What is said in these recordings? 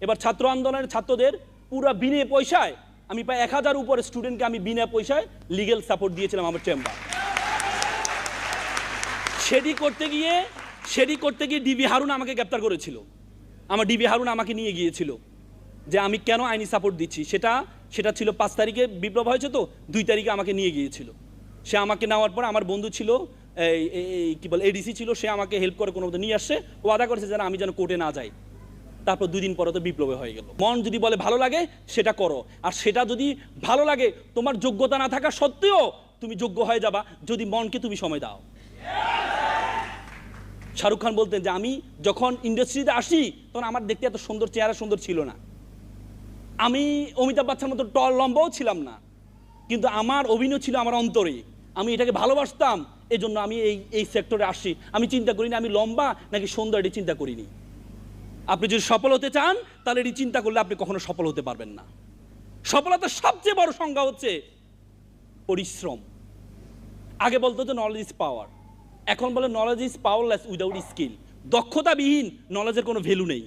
এবার ছাত্র আন্দোলনের ছাত্রদের পুরো বিনা পয়সায় আমি প্রায় 1000 উপরে স্টুডেন্টকে আমি বিনা পয়সায় লিগ্যাল সাপোর্ট দিয়েছিলাম আমার চেম্বার। সেটি করতে গিয়ে ডিবি হারুন আমাকে গ্রেপ্তার করেছিল। আমার ডিবি হারুন আমাকে নিয়ে গিয়েছিল যে আমি কেন আইনি সাপোর্ট দিচ্ছি। সেটা ছিল 5 তারিখে বিপ্লব হয়েছে, তো 2 তারিখে আমাকে নিয়ে গিয়েছিল। সে আমাকে নেওয়ার পর আমার বন্ধু ছিল কি বলে এডিসি ছিল, সে আমাকে হেল্প করে কোনো মতো নিয়ে আসছে। ও আদা করেছে যেন আমি যেন কোর্টে না যাই। তারপর 2 দিন পরে তো বিপ্লবে হয়ে গেল। মন যদি বলে ভালো লাগে সেটা করো, আর সেটা যদি ভালো লাগে তোমার যোগ্যতা না থাকা সত্ত্বেও তুমি যোগ্য হয়ে যাবা যদি মনকে তুমি সময় দাও। শাহরুখ খান বলতেন যে আমি যখন ইন্ডাস্ট্রিতে আসি তখন আমার দেখতে এত সুন্দর চেহারা সুন্দর ছিল না, আমি অমিতাভ বচ্চনের মতো টল লম্বাও ছিলাম না, কিন্তু আমার অভিনয় ছিল আমার অন্তরে। আমি এটাকে ভালোবাসতাম, এই জন্য আমি এই সেক্টরে আসি। আমি চিন্তা করিনি আমি লম্বা নাকি সুন্দর, এটি চিন্তা করিনি। আপনি যদি সফল হতে চান তাহলে এটি চিন্তা করলে আপনি কখনো সফল হতে পারবেন না। সফলতার সবচেয়ে বড় সংজ্ঞা হচ্ছে পরিশ্রম। আগে বলতো যে নলেজ ইজ পাওয়ার, এখন বলে knowledge is powerless without skill. দক্ষতাবিহীন নলেজের কোনো ভ্যালু নেই।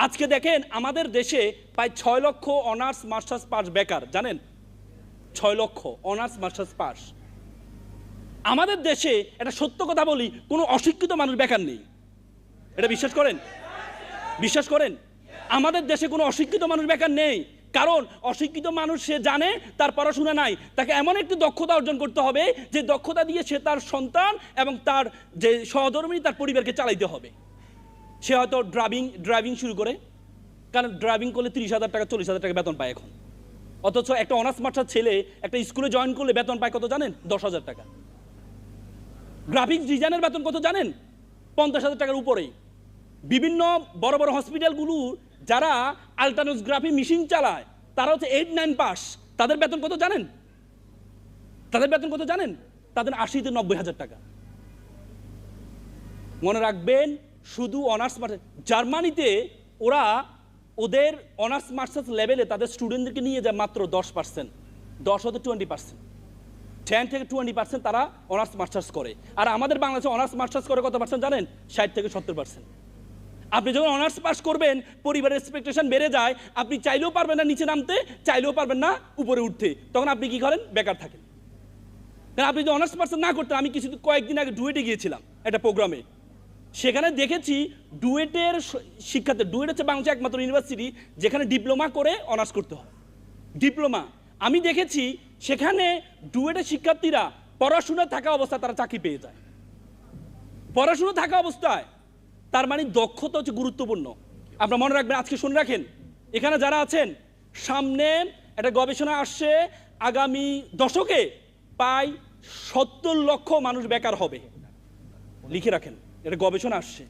আজকে দেখেন আমাদের দেশে প্রায় 6 লক্ষ অনার্স মাস্টার্স পাস বেকার, জানেন? 6 লক্ষ অনার্স মাস্টার্স পাস। আমাদের দেশে একটা সত্য কথা বলি, কোনো অশিক্ষিত মানুষ বেকার নেই। এটা বিশ্বাস করেন? আমাদের দেশে কোনো অশিক্ষিত মানুষ বেকার নেই। কারণ অশিক্ষিত মানুষ সে জানে তার পড়াশোনা নাই, তাকে এমন একটি দক্ষতা অর্জন করতে হবে যে দক্ষতা দিয়ে সে তার সন্তান এবং তার যে সহধর্মী তার পরিবারকে চালাইতে হবে। সে হয়তো ড্রাইভিং শুরু করে, কারণ ড্রাইভিং করলে 30,000 টাকা 40,000 টাকা বেতন পায় এখন। অথচ একটা অনার্স মাস্টার ছেলে একটা স্কুলে জয়েন করলে বেতন পায় কত জানেন? 10,000 টাকা। গ্রাফিক্স ডিজাইনের বেতন কত জানেন? 50,000 টাকার উপরেই। বিভিন্ন বড় বড় হসপিটালগুলো যারা আলট্রানোগ্রাফি মেশিন চালায় তারা হচ্ছে 8-9 পাস। তাদের বেতন কত জানেন? তাদের 80,000-90,000 টাকা। মনে রাখবেন, শুধু অনার্স মাস্টার। জার্মানিতে ওদের অনার্স মাস্টার্স লেভেলে তাদের স্টুডেন্টদেরকে নিয়ে যায় মাত্র 10%, 10 হতে 20%, 10 থেকে 20% তারা অনার্স মাস্টার্স করে। আর আমাদের বাংলাদেশে অনার্স মাস্টার্স করে কত পার্সেন্ট জানেন? 60 থেকে 70%। আপনি যখন অনার্স পাস করবেন পরিবারের এক্সপেকটেশন বেড়ে যায়, আপনি চাইলেও পারবেন না নিচে নামতে, চাইলেও পারবেন না উপরে উঠতে। তখন আপনি কি করেন? বেকার থাকেন। কারণ আপনি যদি অনার্স পাস না করতেন, আমি কয়েকদিন আগে ডুয়েটে গিয়েছিলাম একটা প্রোগ্রামে, সেখানে দেখেছি ডুয়েটের শিক্ষার্থী, ডুয়েট হচ্ছে বাংলাদেশের একমাত্র ইউনিভার্সিটি যেখানে ডিপ্লোমা করে অনার্স করতে হয়। ডিপ্লোমা আমি দেখেছি সেখানে ডুয়েটের শিক্ষার্থীরা পড়াশোনা থাকা অবস্থায় তারা চাকরি পেয়ে যায়। পড়াশোনা থাকা অবস্থায়, তার মানে দক্ষতা হচ্ছে গুরুত্বপূর্ণ। আপনারা মনে রাখবেন, আজকে শুনে রাখেন, এখানে যারা আছেন, সামনে একটা গবেষণা আসছে, আগামী দশকে প্রায় 70 লক্ষ মানুষ বেকার হবে। লিখে রাখেন, এটা গবেষণা আসছে,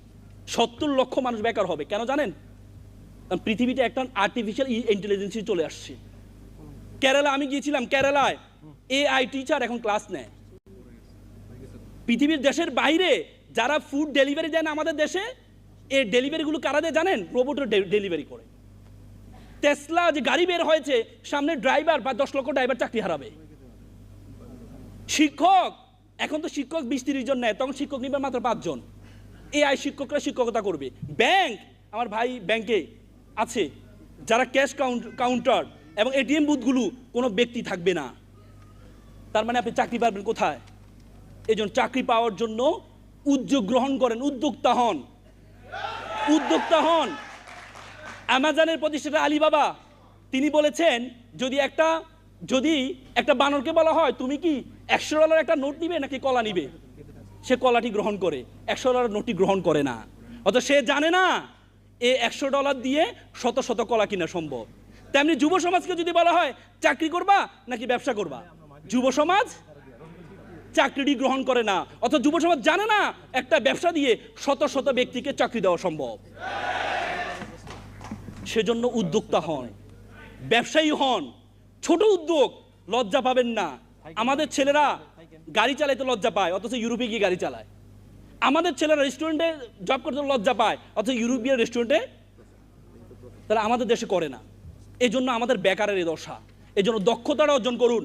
70 লক্ষ মানুষ বেকার হবে। কেন জানেন? কারণ পৃথিবীতে একটা আর্টিফিশিয়াল ইন্টেলিজেন্সি চলে আসছে। কেরালা আমি গিয়েছিলাম, কেরালায় AI টিচার এখন ক্লাস নেয়। পৃথিবীর দেশের বাইরে যারা ফুড ডেলিভারি দেন আমাদের দেশে, এই ডেলিভারিগুলো কারা দেয় জানেন? রোবটের ডেলিভারি করে। টেসলা যে গাড়ি বের হয়েছে, সামনে ড্রাইভার বা 10 লক্ষ ড্রাইভার চাকরি হারাবে। শিক্ষক, এখন তো শিক্ষক 20-30 জন নেয়, তখন শিক্ষক নিবে মাত্র 5 জন। AI শিক্ষকরা শিক্ষকতা করবে। ব্যাংক, আমার ভাই ব্যাংকে আছে, যারা ক্যাশ কাউন্টার এবং ATM বুথগুলো কোনো ব্যক্তি থাকবে না। তার মানে আপনি চাকরি পাবেন কোথায়? এই জন্য চাকরি পাওয়ার জন্য উদ্যোগ গ্রহণ করেন, উদ্যোক্তা হন। অ্যামাজনের প্রতিষ্ঠাতা আলিবাবা তিনি বলেছেন, যদি একটা বানরকে বলা হয় তুমি কি $100 একটা নোট নিবে নাকি কলা নিবে, সে কলাটি গ্রহণ করে, $100 নোটটি গ্রহণ করে না। অথচ সে জানে না এই $100 দিয়ে শত শত কলা কিনা সম্ভব। তেমনি যুব সমাজকে যদি বলা হয় চাকরি করবা নাকি ব্যবসা করবা, যুব সমাজ চাকরিটি গ্রহণ করে না। অথচ যুব সমাজ জানে না একটা ব্যবসা দিয়ে শত শত ব্যক্তিকে চাকরি দেওয়া সম্ভব। সেজন্য উদ্যোক্তা হন, ব্যবসায়ী হন, ছোট উদ্যোগ, লজ্জা পাবেন না। আমাদের ছেলেরা গাড়ি চালাইতে লজ্জা পায়, অথচ ইউরোপে গিয়ে গাড়ি চালায়। আমাদের ছেলেরা রেস্টুরেন্টে জব করতে লজ্জা পায়, অথচ ইউরোপীয় রেস্টুরেন্টে, তাহলে আমাদের দেশে করে না। এই জন্য আমাদের বেকারের এই দশা। এই জন্য দক্ষতাটা অর্জন করুন।